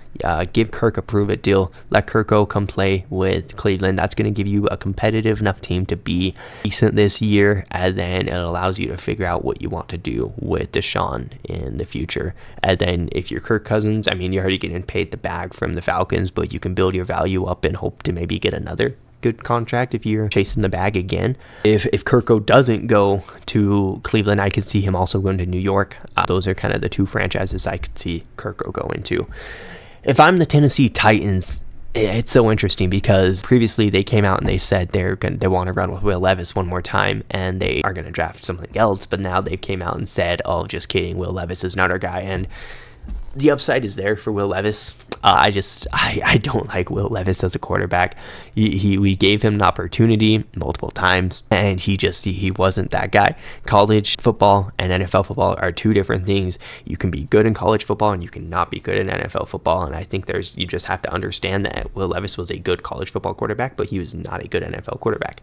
Give Kirk a prove-it deal. Let Kirk go come play with Cleveland. That's going to give you a competitive enough team to be decent this year, and then it allows you to figure out what you want to do with Deshaun in the future. And then if you're Kirk Cousins, I mean, you're already getting paid the bag from the Falcons, but you can build your value up and hope to maybe get another good contract if you're chasing the bag again. If Kirko doesn't go to Cleveland, I could see him also going to New York. Those are kind of the two franchises I could see Kirko going to. If I'm the Tennessee Titans, it's so interesting because previously they came out and they said they want to run with Will Levis one more time and they are going to draft something else, but now they came out and said, oh, just kidding, Will Levis is not our guy. And the upside is there for Will Levis. I don't like Will Levis as a quarterback. We gave him an opportunity multiple times, and he wasn't that guy. College football and NFL football are two different things. You can be good in college football, and you cannot be good in NFL football. And I think you just have to understand that Will Levis was a good college football quarterback, but he was not a good NFL quarterback.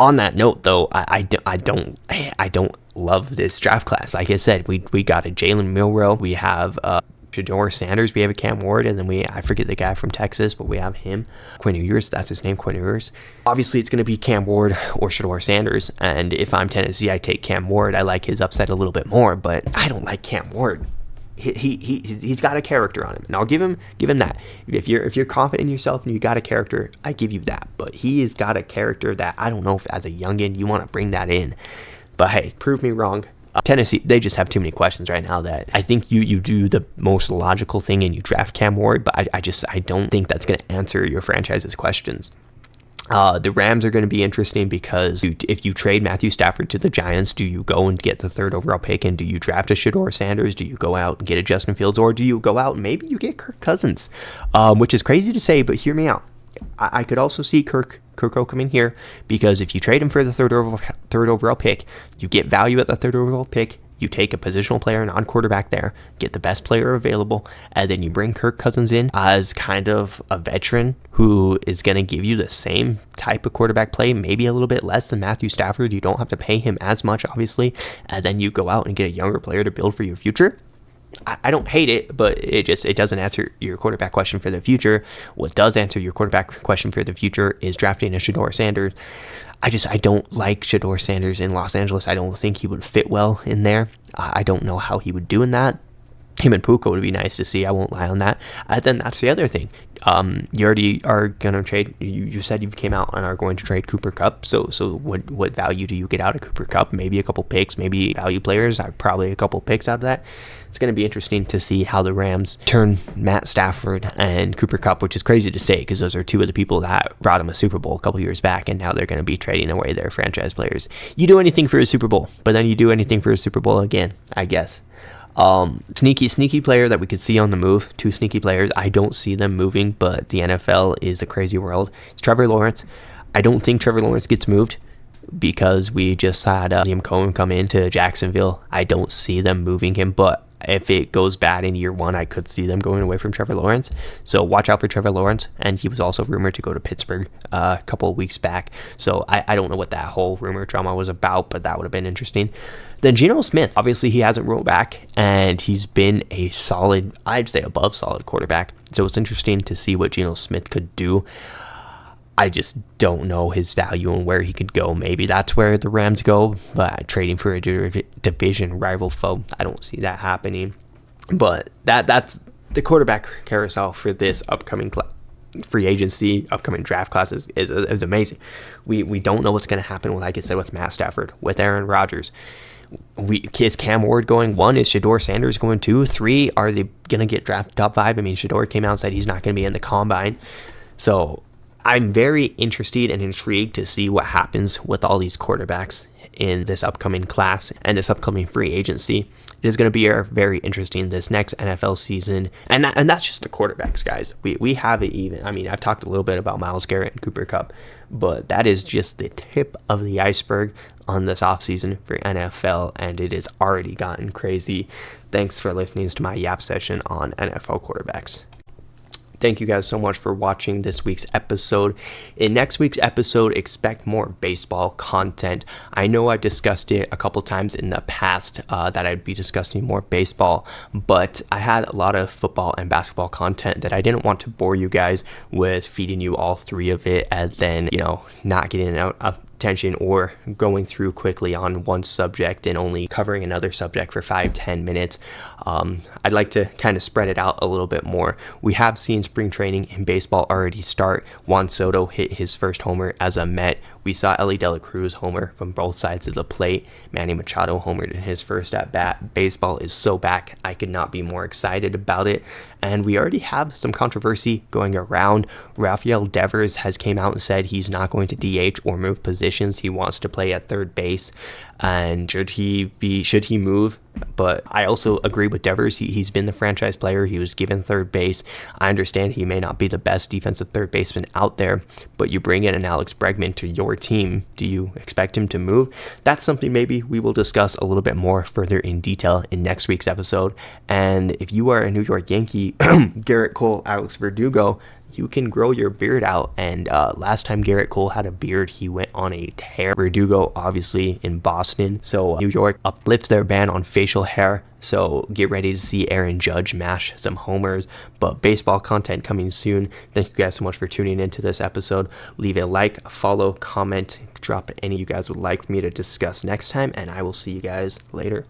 On that note, though, I don't love this draft class. Like I said, we got a Jalen Milroe, we have Shedeur Sanders, we have a Cam Ward, and then I forget the guy from Texas, but we have him. Quinn Ewers, that's his name, Quinn Ewers. Obviously, it's going to be Cam Ward or Shedeur Sanders, and if I'm Tennessee, I take Cam Ward. I like his upside a little bit more, but I don't like Cam Ward. He's got a character on him, and I'll give him that. If you're confident in yourself and you got a character, I give you that. But he has got a character that I don't know if as a youngin you want to bring that in. But hey, prove me wrong. Tennessee, they just have too many questions right now that I think you do the most logical thing and you draft Cam Ward, but I don't think that's going to answer your franchise's questions. The Rams are going to be interesting because if you trade Matthew Stafford to the Giants, do you go and get the 3rd overall pick, and do you draft a Shedeur Sanders? Do you go out and get a Justin Fields, or do you go out and maybe you get Kirk Cousins? Which is crazy to say, but hear me out. I could also see Kirk coming here, because if you trade him for the third overall pick, you get value at the 3rd overall pick. You take a positional player, non-quarterback there, get the best player available, and then you bring Kirk Cousins in as kind of a veteran who is going to give you the same type of quarterback play, maybe a little bit less than Matthew Stafford. You don't have to pay him as much, obviously, and then you go out and get a younger player to build for your future. I don't hate it, but it doesn't answer your quarterback question for the future. What does answer your quarterback question for the future is drafting a Shedeur Sanders. I don't like Shedeur Sanders in Los Angeles. I don't think he would fit well in there. I don't know how he would do in that. Him and Puka would be nice to see. I won't lie on that. Then that's the other thing. You already are going to trade. You said you came out and are going to trade Cooper Kupp. So what value do you get out of Cooper Kupp? Maybe a couple picks, maybe value players. Probably a couple picks out of that. It's going to be interesting to see how the Rams turn Matt Stafford and Cooper Kupp, which is crazy to say because those are two of the people that brought him a Super Bowl a couple years back, and now they're going to be trading away their franchise players. You do anything for a Super Bowl, but then you do anything for a Super Bowl again, I guess. Sneaky player that we could see on the move. 2 sneaky players. I don't see them moving, but the NFL is a crazy world. It's Trevor Lawrence. I don't think Trevor Lawrence gets moved because we just had Liam Cohen come into Jacksonville. I don't see them moving him, but if it goes bad in year 1, I could see them going away from Trevor Lawrence. So watch out for Trevor Lawrence. And he was also rumored to go to Pittsburgh a couple of weeks back. So I don't know what that whole rumor drama was about, but that would have been interesting. Then Geno Smith, obviously he hasn't rolled back, and he's been a solid, I'd say above solid quarterback. So it's interesting to see what Geno Smith could do. I just don't know his value and where he could go. Maybe that's where the Rams go, but trading for a division rival foe, I don't see that happening. But that's the quarterback carousel for this upcoming free agency, upcoming draft class is amazing. We don't know what's going to happen, like I said, with Matt Stafford, with Aaron Rodgers. Is Cam Ward going 1? Is Shedeur Sanders going 2? 3? Are they going to get drafted top 5? I mean, Shedeur came out and said he's not going to be in the combine. So I'm very interested and intrigued to see what happens with all these quarterbacks in this upcoming class and this upcoming free agency. It is going to be very interesting this next NFL season. And that's just the quarterbacks, guys. We have it even. I mean, I've talked a little bit about Myles Garrett and Cooper Kupp, but that is just the tip of the iceberg on this offseason for NFL, and it has already gotten crazy. Thanks for listening to my yap session on NFL quarterbacks. Thank you guys so much for watching this week's episode. In next week's episode, expect more baseball content. I know I've discussed it a couple times in the past that I'd be discussing more baseball, but I had a lot of football and basketball content that I didn't want to bore you guys with feeding you all 3 of it and then, not getting attention or going through quickly on one subject and only covering another subject for 5-10 minutes. I'd like to kind of spread it out a little bit more. We have seen spring training in baseball already start. Juan Soto hit his first homer as a Met. We saw Ellie De La Cruz homer from both sides of the plate. Manny Machado homered in his first at bat. Baseball is so back. I could not be more excited about it. And we already have some controversy going around. Rafael Devers has came out and said he's not going to DH or move positions. He wants to play at third base. And should he move? But I also agree with Devers. He's been the franchise player. He was given third base. I understand he may not be the best defensive third baseman out there, but you bring in an Alex Bregman to your team. Do you expect him to move? That's something maybe we will discuss a little bit more further in detail in next week's episode. And if you are a New York Yankee, Garrett Cole, Alex Verdugo, you can grow your beard out. And last time Garrett Cole had a beard, he went on a tear. Verdugo, obviously, in Boston. So New York uplifts their ban on facial hair. So get ready to see Aaron Judge mash some homers. But baseball content coming soon. Thank you guys so much for tuning into this episode. Leave a like, follow, comment, drop any you guys would like for me to discuss next time. And I will see you guys later.